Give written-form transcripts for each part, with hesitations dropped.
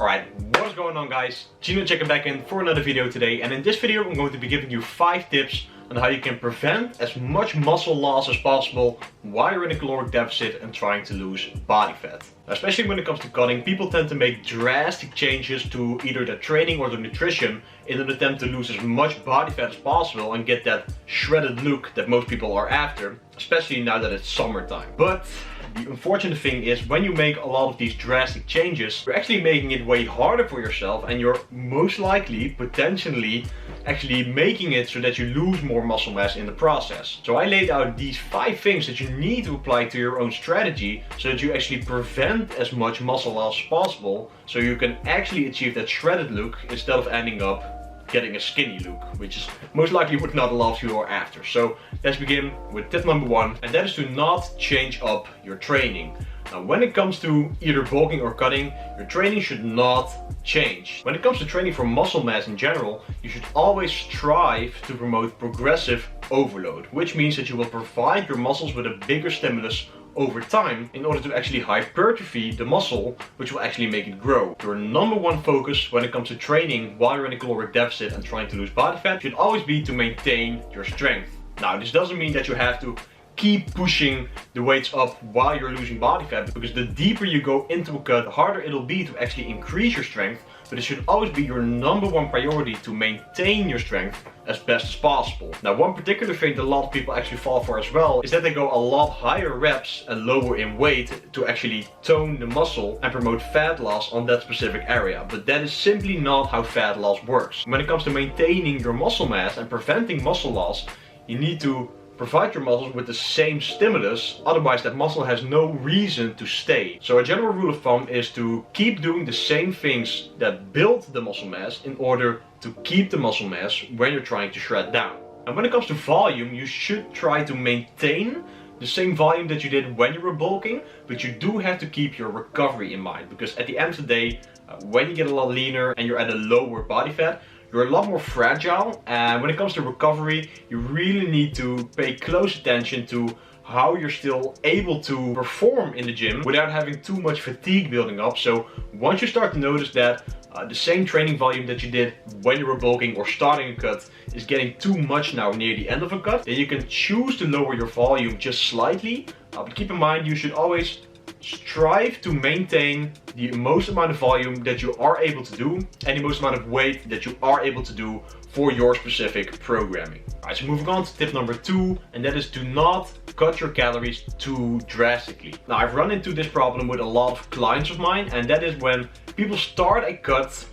Alright, what is going on guys? Gino checking back in for another video today, and in this video I'm going to be giving you 5 tips on how you can prevent as much muscle loss as possible while you're in a caloric deficit and trying to lose body fat. Especially when it comes to cutting, people tend to make drastic changes to either their training or their nutrition in an attempt to lose as much body fat as possible and get that shredded look that most people are after, especially now that it's summertime. But the unfortunate thing is, when you make a lot of these drastic changes, you're actually making it way harder for yourself, and you're most likely, potentially, actually making it so that you lose more muscle mass in the process. So I laid out these 5 things that you need to apply to your own strategy so that you actually prevent as much muscle loss as possible, so you can actually achieve that shredded look instead of ending up getting a skinny look, which is most likely what not a lot of you are after. So let's begin with tip number 1, and that is to not change up your training. Now, when it comes to either bulking or cutting, your training should not change. When it comes to training for muscle mass in general, you should always strive to promote progressive overload, which means that you will provide your muscles with a bigger stimulus over time in order to actually hypertrophy the muscle, which will actually make it grow. Your number 1 focus when it comes to training while you're in a caloric deficit and trying to lose body fat should always be to maintain your strength. Now, this doesn't mean that you have to keep pushing the weights up while you're losing body fat, because the deeper you go into a cut, the harder it'll be to actually increase your strength. But it should always be your number 1 priority to maintain your strength as best as possible. Now, one particular thing that a lot of people actually fall for as well is that they go a lot higher reps and lower in weight to actually tone the muscle and promote fat loss on that specific area. But that is simply not how fat loss works. When it comes to maintaining your muscle mass and preventing muscle loss, you need to provide your muscles with the same stimulus, otherwise that muscle has no reason to stay. So a general rule of thumb is to keep doing the same things that build the muscle mass in order to keep the muscle mass when you're trying to shred down. And when it comes to volume, you should try to maintain the same volume that you did when you were bulking, but you do have to keep your recovery in mind, because at the end of the day, when you get a lot leaner and you're at a lower body fat, you're a lot more fragile, and when it comes to recovery, you really need to pay close attention to how you're still able to perform in the gym without having too much fatigue building up. So once you start to notice that the same training volume that you did when you were bulking or starting a cut is getting too much now near the end of a cut, then you can choose to lower your volume just slightly. But keep in mind, you should always strive to maintain the most amount of volume that you are able to do and the most amount of weight that you are able to do for your specific programming. Alright, so moving on to tip number 2, and that is do not cut your calories too drastically. Now, I've run into this problem with a lot of clients of mine, and that is when people start a cut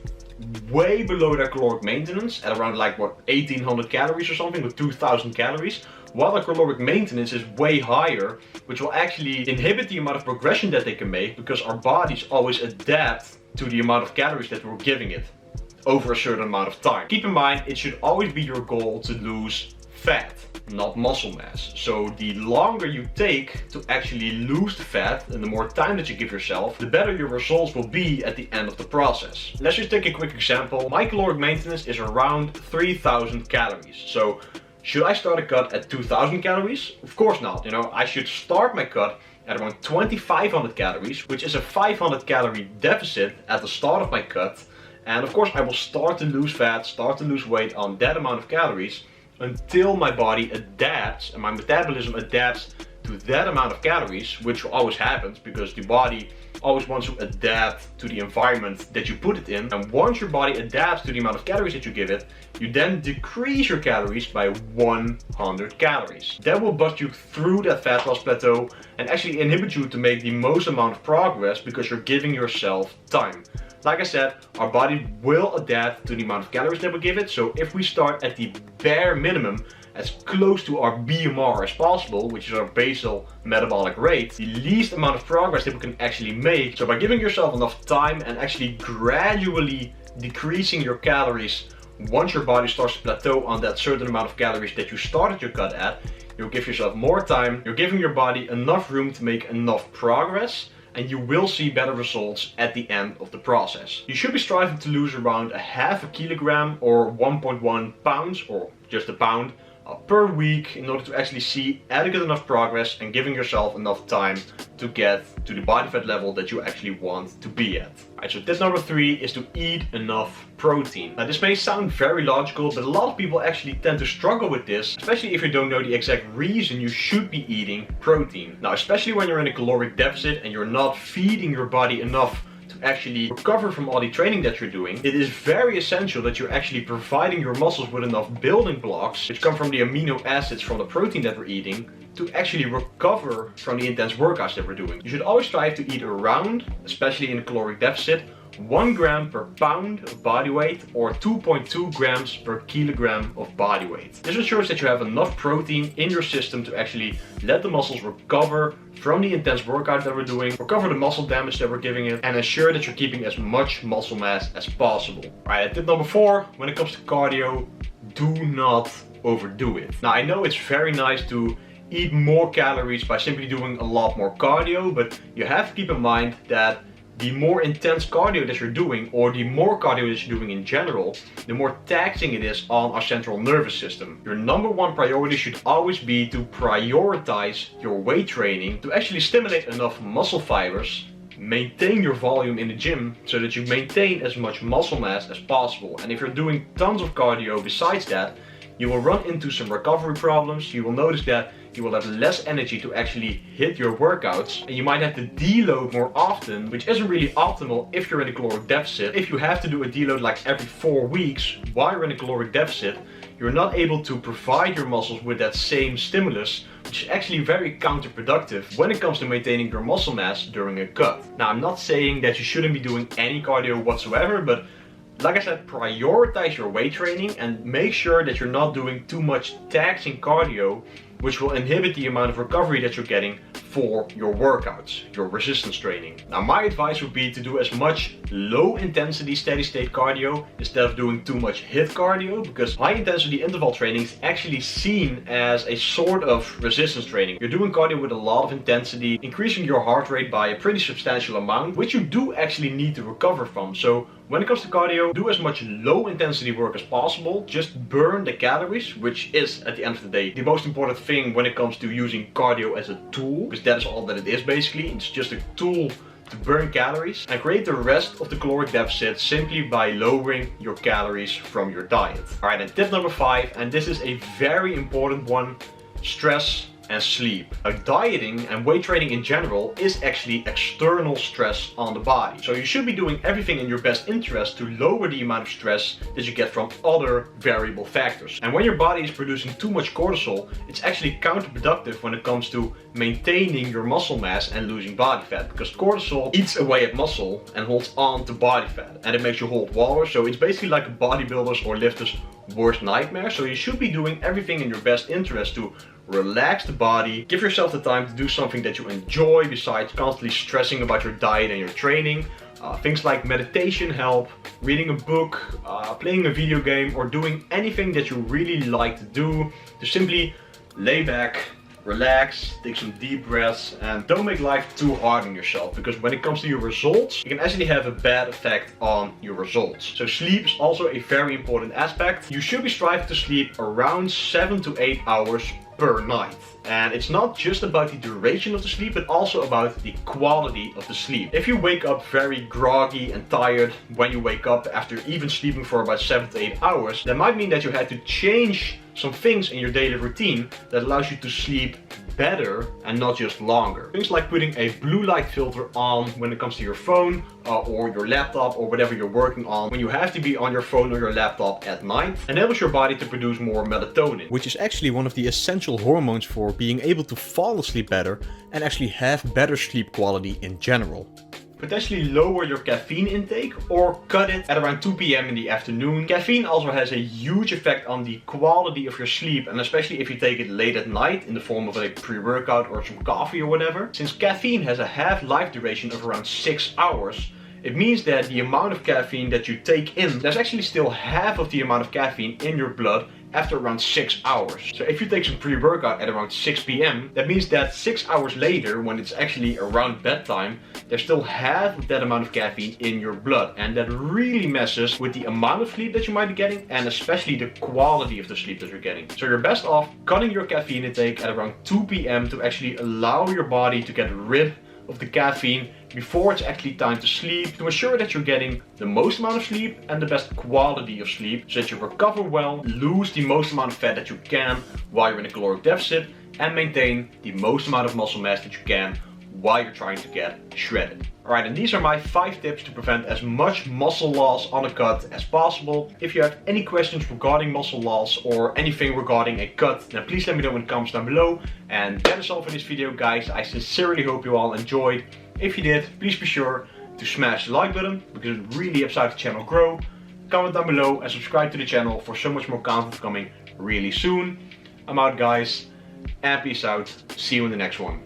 way below their caloric maintenance at around 1800 calories or something, with 2000 calories, while the caloric maintenance is way higher, which will actually inhibit the amount of progression that they can make, because our bodies always adapt to the amount of calories that we're giving it over a certain amount of time. Keep in mind, it should always be your goal to lose fat, not muscle mass. So the longer you take to actually lose the fat and the more time that you give yourself, the better your results will be at the end of the process. Let's just take a quick example. My caloric maintenance is around 3000 calories. So should I start a cut at 2000 calories? Of course not. I should start my cut at around 2500 calories, which is a 500 calorie deficit at the start of my cut. And of course I will start to lose fat, start to lose weight on that amount of calories until my body adapts and my metabolism adapts to that amount of calories, which always happens because the body always wants to adapt to the environment that you put it in. And once your body adapts to the amount of calories that you give it, you then decrease your calories by 100 calories. That will bust you through that fat loss plateau and actually inhibit you to make the most amount of progress, because you're giving yourself time. Like I said, our body will adapt to the amount of calories that we give it. So if we start at the bare minimum, as close to our BMR as possible, which is our basal metabolic rate, the least amount of progress that we can actually make. So by giving yourself enough time and actually gradually decreasing your calories, once your body starts to plateau on that certain amount of calories that you started your cut at, you'll give yourself more time, you're giving your body enough room to make enough progress, and you will see better results at the end of the process. You should be striving to lose around a half a kilogram or 1.1 pounds, or just a pound, per week in order to actually see adequate enough progress and giving yourself enough time to get to the body fat level that you actually want to be at. Alright, so tip number 3 is to eat enough protein. Now this may sound very logical, but a lot of people actually tend to struggle with this, especially if you don't know the exact reason you should be eating protein. Now especially when you're in a caloric deficit and you're not feeding your body enough to actually recover from all the training that you're doing, it is very essential that you're actually providing your muscles with enough building blocks, which come from the amino acids from the protein that we're eating, to actually recover from the intense workouts that we're doing. You should always strive to eat around, especially in a caloric deficit, 1 gram per pound of body weight or 2.2 grams per kilogram of body weight. This ensures that you have enough protein in your system to actually let the muscles recover from the intense workout that we're doing, recover the muscle damage that we're giving it, and ensure that you're keeping as much muscle mass as possible. Alright, tip number 4, when it comes to cardio, do not overdo it. Now I know it's very nice to eat more calories by simply doing a lot more cardio, but you have to keep in mind that the more intense cardio that you're doing, or the more cardio that you're doing in general, the more taxing it is on our central nervous system. Your number 1 priority should always be to prioritize your weight training to actually stimulate enough muscle fibers, maintain your volume in the gym so that you maintain as much muscle mass as possible. And if you're doing tons of cardio besides that, you will run into some recovery problems. You will notice that you will have less energy to actually hit your workouts, and you might have to deload more often, which isn't really optimal if you're in a caloric deficit. If you have to do a deload like every 4 weeks while you're in a caloric deficit, you're not able to provide your muscles with that same stimulus, which is actually very counterproductive when it comes to maintaining your muscle mass during a cut. Now I'm not saying that you shouldn't be doing any cardio whatsoever, but like I said, prioritize your weight training and make sure that you're not doing too much taxing cardio, which will inhibit the amount of recovery that you're getting for your workouts, your resistance training. Now my advice would be to do as much low intensity steady state cardio instead of doing too much HIIT cardio, because high intensity interval training is actually seen as a sort of resistance training. You're doing cardio with a lot of intensity, increasing your heart rate by a pretty substantial amount, which you do actually need to recover from. So when it comes to cardio, do as much low intensity work as possible, just burn the calories, which is at the end of the day the most important thing when it comes to using cardio as a tool, because that is all that it is basically. It's just a tool to burn calories, and create the rest of the caloric deficit simply by lowering your calories from your diet. Alright, and tip number 5, and this is a very important one, stress and sleep. Dieting and weight training in general is actually external stress on the body. So you should be doing everything in your best interest to lower the amount of stress that you get from other variable factors. And when your body is producing too much cortisol, it's actually counterproductive when it comes to maintaining your muscle mass and losing body fat, because cortisol eats away at muscle and holds on to body fat, and it makes you hold water. So it's basically like a bodybuilder's or lifter's worst nightmare. So you should be doing everything in your best interest to relax the body, give yourself the time to do something that you enjoy besides constantly stressing about your diet and your training. Things like meditation help, reading a book, playing a video game, or doing anything that you really like to do. To simply lay back, relax, take some deep breaths, and don't make life too hard on yourself, because when it comes to your results, it can actually have a bad effect on your results. So sleep is also a very important aspect. You should be striving to sleep around 7 to 8 hours per night. And it's not just about the duration of the sleep, but also about the quality of the sleep. If you wake up very groggy and tired when you wake up after even sleeping for about 7 to 8 hours, that might mean that you had to change some things in your daily routine that allows you to sleep better and not just longer. Things like putting a blue light filter on when it comes to your phone or your laptop or whatever you're working on. When you have to be on your phone or your laptop at night, enables your body to produce more melatonin, which is actually one of the essential hormones for being able to fall asleep better and actually have better sleep quality in general. Potentially lower your caffeine intake or cut it at around 2 p.m. in the afternoon. Caffeine also has a huge effect on the quality of your sleep, and especially if you take it late at night in the form of a pre-workout or some coffee or whatever. Since caffeine has a half-life duration of around 6 hours, it means that the amount of caffeine that you take in, there's actually still half of the amount of caffeine in your blood after around 6 hours. So if you take some pre-workout at around 6 p.m, that means that 6 hours later, when it's actually around bedtime, there's still half of that amount of caffeine in your blood. And that really messes with the amount of sleep that you might be getting, and especially the quality of the sleep that you're getting. So you're best off cutting your caffeine intake at around 2 p.m. to actually allow your body to get rid of the caffeine before it's actually time to sleep, to ensure that you're getting the most amount of sleep and the best quality of sleep, so that you recover well, lose the most amount of fat that you can while you're in a caloric deficit, and maintain the most amount of muscle mass that you can while you're trying to get shredded. Alright, and these are my 5 tips to prevent as much muscle loss on a cut as possible. If you have any questions regarding muscle loss or anything regarding a cut, then please let me know in the comments down below. And that is all for this video, guys. I sincerely hope you all enjoyed. If you did, please be sure to smash the like button, because it really helps out the channel grow. Comment down below and subscribe to the channel for so much more content coming really soon. I'm out, guys, and peace out. See you in the next one.